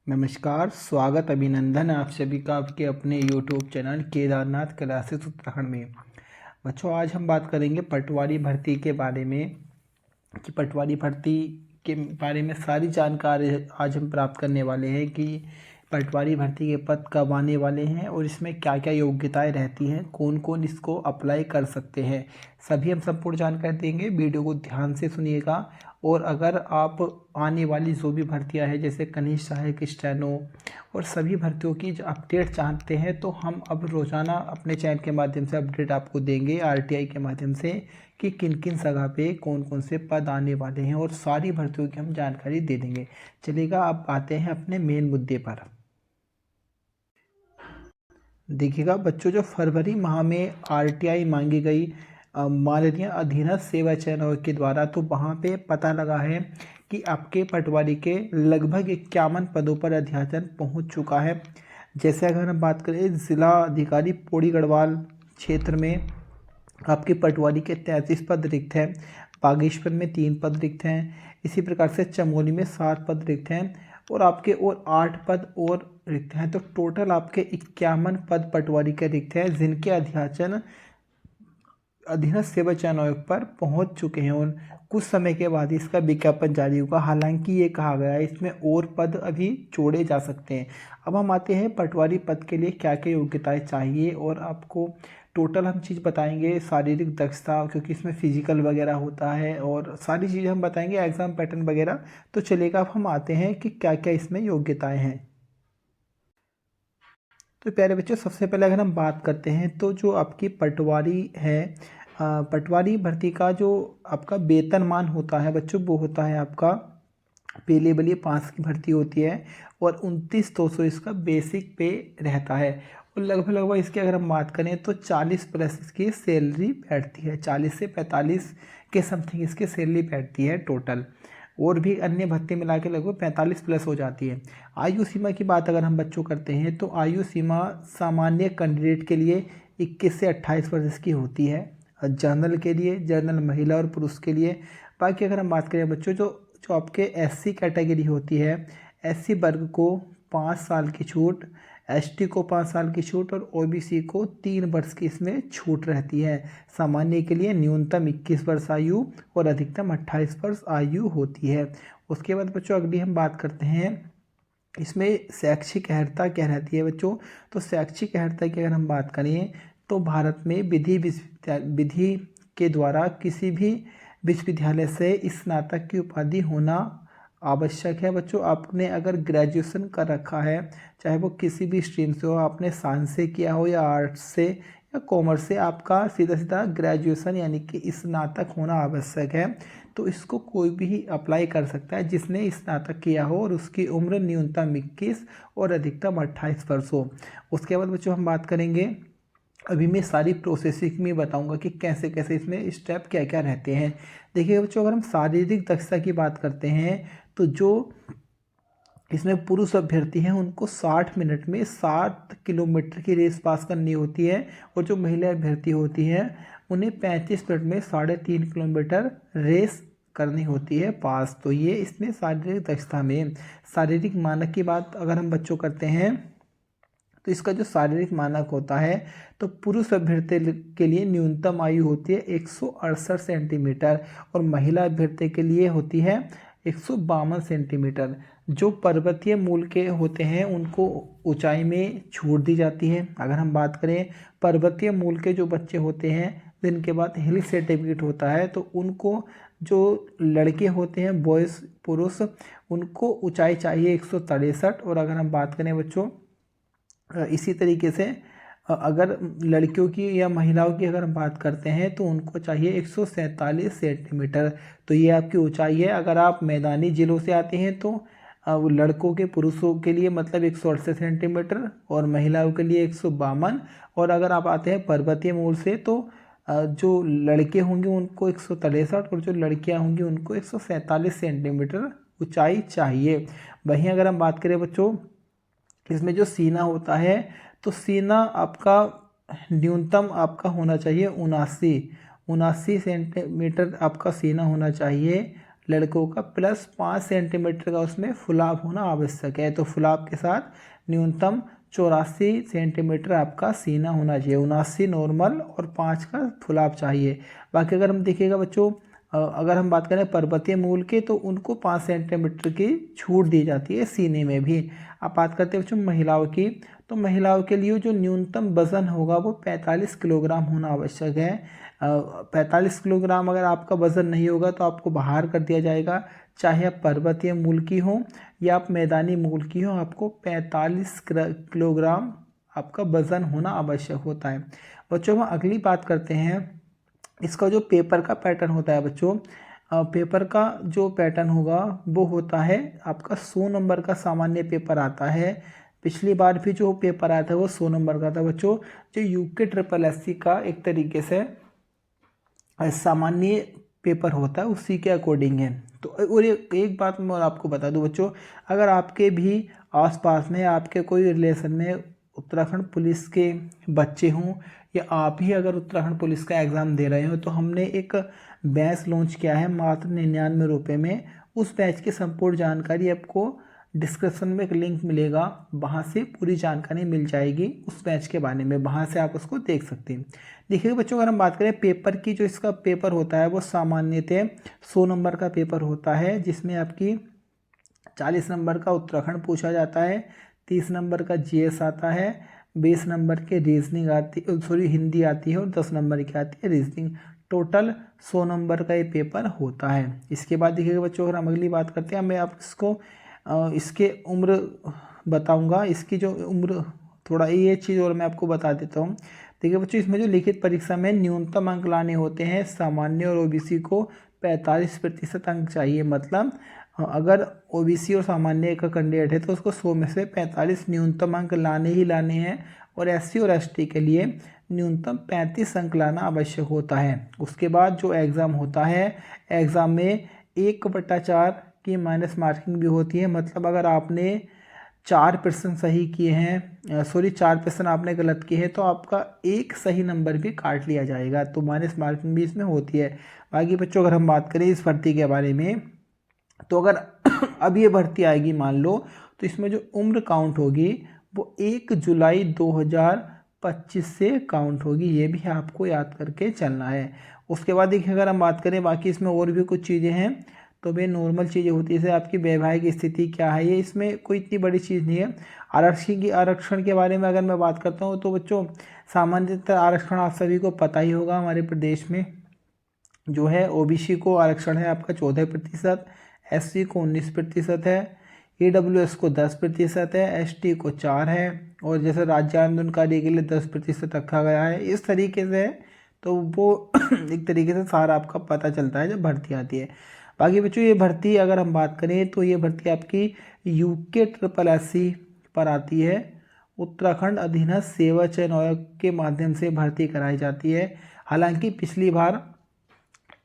नमस्कार, स्वागत अभिनंदन आप सभी का आपके अपने YouTube channel Kedarnath classes Uttarakhand में। बच्चों, आज हम बात करेंगे पटवारी भर्ती के बारे में कि पटवारी भर्ती के बारे में सारी जानकारी आज हम प्राप्त करने वाले हैं कि पटवारी भर्ती के पद कब आने वाले हैं और इसमें क्या क्या योग्यताएं रहती हैं, कौन कौन इसको अप्लाई कर सकते हैं। सभी हम संपूर्ण जानकारी देंगे, वीडियो को ध्यान से सुनिएगा। और अगर आप आने वाली जो भी भर्तियां हैं जैसे कनिष्ठ सहायक, स्टेनो और सभी भर्तियों की जो अपडेट चाहते हैं तो हम अब रोज़ाना अपने चैनल के माध्यम से अपडेट आपको देंगे RTI के माध्यम से कि किन किन जगह पे कौन कौन से पद आने वाले हैं और सारी भर्तियों की हम जानकारी दे देंगे। चलिएगा, अब आते हैं अपने मेन मुद्दे पर। देखिएगा बच्चों, जो फरवरी माह में RTI मांगी गई माननीय अधीनस्थ सेवा चयन आयोग के द्वारा, तो वहाँ पे पता लगा है कि आपके पटवारी के लगभग 51 पदों पर अध्याचन पहुँच चुका है। जैसे अगर हम बात करें जिला अधिकारी पौड़ी गढ़वाल क्षेत्र में आपके पटवारी के 33 पद रिक्त हैं, बागेश्वर में 3 पद रिक्त हैं, इसी प्रकार से चमोली में 7 पद रिक्त हैं और आपके और 8 पद और रिक्त हैं। तो टोटल आपके 51 पद पटवारी के रिक्त हैं जिनके अध्याचन अधीनस्थ सेवा चयन आयोग पर पहुंच चुके हैं और कुछ समय के बाद इसका विज्ञापन जारी होगा। हालांकि ये कहा गया है इसमें और पद अभी जोड़े जा सकते हैं। अब हम आते हैं पटवारी पद के लिए क्या क्या योग्यताएं चाहिए और आपको टोटल हम चीज़ बताएंगे। शारीरिक दक्षता, क्योंकि इसमें फिजिकल वगैरह होता है और सारी चीज़ें हम बताएंगे, एग्जाम पैटर्न वगैरह। तो चलिएगा, अब हम आते हैं कि क्या क्या इसमें योग्यताएँ हैं। तो प्यारे बच्चों, सबसे पहले अगर हम बात करते हैं तो जो आपकी पटवारी है, पटवारी भर्ती का जो आपका वेतनमान होता है बच्चों, वो होता है आपका पे लेवल 5 की भर्ती होती है और 29,200 इसका बेसिक पे रहता है। और लगभग इसकी अगर हम बात करें तो 40 प्लस इसकी सैलरी बैठती है, 40 से 45 के समथिंग इसकी सैलरी बैठती है टोटल। और भी अन्य भत्ते मिला के लगभग 45 प्लस हो जाती है। आयु सीमा की बात अगर हम बच्चों करते हैं तो आयु सीमा सामान्य कैंडिडेट के लिए 21 से 28 वर्ष की होती है, जनरल के लिए, जनरल महिला और पुरुष के लिए। बाकी अगर हम बात करें बच्चों, जो जो आपके SC कैटेगरी होती है, SC वर्ग को 5 साल की छूट, ST को 5 साल की छूट और OBC को 3 वर्ष की इसमें छूट रहती है। सामान्य के लिए न्यूनतम 21 वर्ष आयु और अधिकतम 28 वर्ष आयु होती है। उसके बाद बच्चों अगली हम बात करते हैं, इसमें शैक्षिक अर्हता क्या रहती है बच्चों। तो शैक्षिक अर्हता की अगर हम बात करें तो भारत में विधि के द्वारा किसी भी विश्वविद्यालय से स्नातक की उपाधि होना आवश्यक है बच्चों। आपने अगर ग्रेजुएशन कर रखा है, चाहे वो किसी भी स्ट्रीम से हो, आपने साइंस से किया हो या आर्ट्स से या कॉमर्स से, आपका सीधा सीधा ग्रेजुएशन यानी कि स्नातक होना आवश्यक है। तो इसको कोई भी अप्लाई कर सकता है जिसने स्नातक किया हो और उसकी उम्र न्यूनतम 21 और अधिकतम 28 वर्ष हो। उसके बाद बच्चों हम बात करेंगे, अभी मैं सारी प्रोसेसिंग में बताऊंगा कि कैसे कैसे इसमें स्टेप क्या क्या रहते हैं। देखिए बच्चों, अगर हम शारीरिक दक्षता की बात करते हैं तो जो इसमें पुरुष अभ्यर्थी हैं उनको 60 मिनट में 7 किलोमीटर की रेस पास करनी होती है और जो महिला अभ्यर्थी होती हैं उन्हें 35 मिनट में 3.5 किलोमीटर रेस करनी होती है पास। तो ये इसमें शारीरिक दक्षता में। शारीरिक मानक की बात अगर हम बच्चों करते हैं तो इसका जो शारीरिक मानक होता है तो पुरुष अभ्यर्थी के लिए न्यूनतम आयु होती है 168 सेंटीमीटर और महिला अभ्यर्थी के लिए होती है 152 सेंटीमीटर। जो पर्वतीय मूल के होते हैं उनको ऊंचाई में छूट दी जाती है। अगर हम बात करें पर्वतीय मूल के जो बच्चे होते हैं जिनके बाद हिल सर्टिफिकेट होता है, तो उनको जो लड़के होते हैं बॉयज़ पुरुष, उनको ऊंचाई चाहिए 163। और अगर हम बात करें बच्चों इसी तरीके से अगर लड़कियों की या महिलाओं की अगर हम बात करते हैं तो उनको चाहिए 147 सेंटीमीटर। तो ये आपकी ऊंचाई है। अगर आप मैदानी जिलों से आते हैं तो लड़कों के पुरुषों के लिए मतलब 168 सेंटीमीटर और महिलाओं के लिए 152। और अगर आप आते हैं पर्वतीय मूल से तो जो लड़के होंगे उनको 163 और जो लड़कियां होंगी उनको 147 सेंटीमीटर ऊंचाई चाहिए। वहीं अगर हम बात करें बच्चों, इसमें जो सीना होता है तो सीना आपका न्यूनतम आपका होना चाहिए 79 सेंटीमीटर आपका सीना होना चाहिए लड़कों का प्लस 5 सेंटीमीटर का उसमें फुलाव होना आवश्यक है। तो फुलाव के साथ न्यूनतम 84 सेंटीमीटर आपका सीना होना चाहिए, 79 नॉर्मल और 5 का फुलाव चाहिए। बाकी अगर हम देखिएगा बच्चों, अगर हम बात करें पर्वतीय मूल के तो उनको 5 सेंटीमीटर की छूट दी जाती है सीने में भी। अब बात करते हैं बच्चों महिलाओं की, तो महिलाओं के लिए जो न्यूनतम वजन होगा वो 45 किलोग्राम होना आवश्यक है। 45 किलोग्राम अगर आपका वजन नहीं होगा तो आपको बाहर कर दिया जाएगा, चाहे आप पर्वतीय मूल की हो या आप मैदानी मूल की हो, आपको 45 किलोग्राम आपका वजन होना आवश्यक होता है। बच्चों हम अगली बात करते हैं, इसका जो पेपर का पैटर्न होता है बच्चों, पेपर का जो पैटर्न होगा वो होता है आपका 100 नंबर का सामान्य पेपर आता है। पिछली बार भी जो पेपर आया था वो 100 नंबर का था बच्चों। जो यूके ट्रिपल एससी का एक तरीके से सामान्य पेपर होता है उसी के अकॉर्डिंग है। तो और एक बात मैं आपको बता दूं बच्चों, अगर आपके भी आसपास में आपके कोई रिलेशन में उत्तराखंड पुलिस के बच्चे हों या आप ही अगर उत्तराखंड पुलिस का एग्ज़ाम दे रहे हो, तो हमने एक बैच लॉन्च किया है मात्र 99 रुपये में। उस बैच की संपूर्ण जानकारी आपको डिस्क्रिप्शन में एक लिंक मिलेगा, वहाँ से पूरी जानकारी मिल जाएगी उस बैच के बारे में, वहाँ से आप उसको देख सकते हैं। देखिए बच्चों, अगर हम बात करें पेपर की, जो इसका पेपर होता है वो सामान्यतः 100 नंबर का पेपर होता है, जिसमें आपकी 40 नंबर का उत्तराखंड पूछा जाता है, 30 नंबर का जीएस आता है, 20 नंबर के रीजनिंग आती, हिंदी आती है और 10 नंबर की आती है रीजनिंग। टोटल 100 नंबर का ये पेपर होता है। इसके बाद देखिएगा बच्चों, अगर हम अगली बात करते हैं, मैं आप इसको इसके उम्र बताऊंगा, इसकी जो उम्र थोड़ा ये चीज़ और मैं आपको बता देता हूँ। देखिए बच्चों, इसमें जो लिखित परीक्षा में न्यूनतम अंक लाने होते हैं, सामान्य और ओबीसी को 45% अंक चाहिए। मतलब अगर ओबीसी और सामान्य का कैंडिडेट है तो उसको 100 में से 45 न्यूनतम अंक लाने ही लाने हैं, और एससी और एसटी के लिए न्यूनतम 35 अंक लाना आवश्यक होता है। उसके बाद जो एग्ज़ाम होता है, एग्ज़ाम में 1/4 की माइनस मार्किंग भी होती है। मतलब अगर आपने 4% सही किए हैं, 4% आपने गलत किए हैं, तो आपका एक सही नंबर भी काट लिया जाएगा, तो माइनस मार्किंग भी इसमें होती है। बाकी बच्चों, अगर हम बात करें इस भर्ती के बारे में, तो अगर अब ये भर्ती आएगी मान लो, तो इसमें जो उम्र काउंट होगी वो 1 जुलाई 2025 से काउंट होगी, ये भी आपको याद करके चलना है। उसके बाद देखिए, अगर हम बात करें बाकी इसमें और भी कुछ चीज़ें हैं, तो वे नॉर्मल चीज़ें होती है, जैसे आपकी वैवाहिक स्थिति क्या है, ये इसमें कोई इतनी बड़ी चीज़ नहीं है। आरक्षण के बारे में अगर मैं बात करता हूँ, तो बच्चों सामान्यतः आरक्षण आप सभी को पता ही होगा, हमारे प्रदेश में जो है ओबीसी को आरक्षण है आपका 14%, एससी को 19% है, ईडब्ल्यूएस को 10% है, एसटी को 4 है, और जैसे राज्य आंदोलन कार्य के लिए 10% रखा गया है। इस तरीके से तो वो एक तरीके से सारा आपका पता चलता है जब भर्ती आती है। बाकी बच्चों, ये भर्ती अगर हम बात करें तो ये भर्ती आपकी यूके ट्रिपल एससी पर आती है। उत्तराखंड अधीनस्थ सेवा चयन आयोग के माध्यम से भर्ती कराई जाती है। हालांकि पिछली बार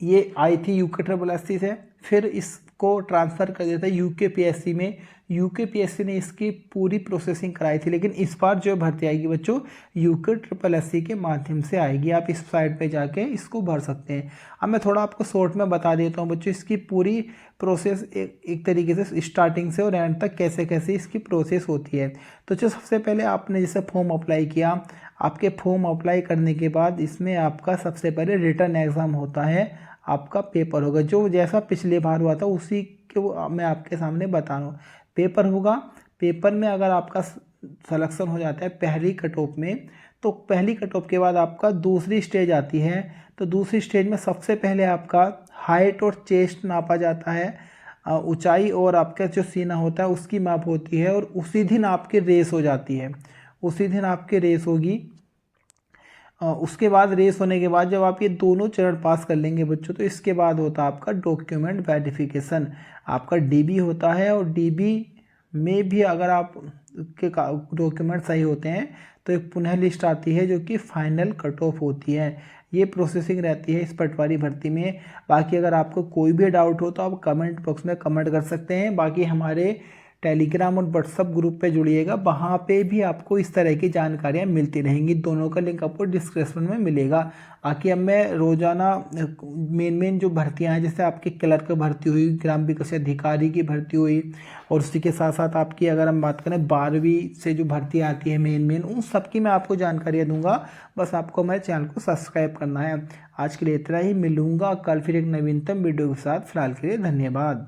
ये आई थी यूके ट्रिपल एससी से, फिर इसको ट्रांसफ़र कर दिया था यूकेपीएससी में। यूकेपीएससी ने इसकी पूरी प्रोसेसिंग कराई थी, लेकिन इस बार जो भर्ती आएगी बच्चों यूके ट्रिपल एससी के माध्यम से आएगी। आप इस साइट पे जाके इसको भर सकते हैं। अब मैं थोड़ा आपको शॉर्ट में बता देता हूँ बच्चों, इसकी पूरी प्रोसेस एक तरीके से स्टार्टिंग से और एंड तक कैसे कैसे इसकी प्रोसेस होती है। तो जो सबसे पहले आपने जैसे फॉर्म अप्लाई किया, आपके फॉर्म अप्लाई करने के बाद इसमें आपका सबसे पहले रिटर्न एग्ज़ाम होता है, आपका पेपर होगा, जो जैसा पिछले बार हुआ था उसी के मैं आपके सामने बता रहा हूँ। पेपर होगा, पेपर में अगर आपका सिलेक्शन हो जाता है पहली कट ऑफ में, तो पहली कट ऑफ के बाद आपका दूसरी स्टेज आती है। तो दूसरी स्टेज में सबसे पहले आपका हाइट और चेस्ट नापा जाता है, ऊंचाई और आपका जो सीना होता है उसकी माप होती है, और उसी दिन आपकी रेस हो जाती है। उसी दिन आपकी रेस होगी। उसके बाद रेस होने के बाद जब आप ये दोनों चरण पास कर लेंगे बच्चों, तो इसके बाद होता है आपका डॉक्यूमेंट वेरिफिकेशन। आपका डीबी होता है, और डीबी में भी अगर आप के डॉक्यूमेंट सही होते हैं तो एक पुनः लिस्ट आती है जो कि फाइनल कट ऑफ होती है। ये प्रोसेसिंग रहती है इस पटवारी भर्ती में। बाकी अगर आपको कोई भी डाउट हो तो आप कमेंट बॉक्स में कमेंट कर सकते हैं। बाकी हमारे टेलीग्राम और व्हाट्सअप ग्रुप पे जुड़िएगा, वहाँ पे भी आपको इस तरह की जानकारियाँ मिलती रहेंगी। दोनों का लिंक आपको डिस्क्रिप्शन में मिलेगा। आके अब मैं रोज़ाना मेन जो भर्तियाँ हैं, जैसे आपकी क्लर्क भर्ती हुई, ग्राम विकास अधिकारी की भर्ती हुई, और उसी के साथ साथ आपकी अगर हम बात करें 12वीं से जो भर्ती आती है मेन उन सब की मैं आपको जानकारियाँ दूंगा। बस आपको मेरे चैनल को सब्सक्राइब करना है। आज के लिए इतना ही, मिलूंगा कल फिर एक नवीनतम वीडियो के साथ। फिलहाल के लिए धन्यवाद।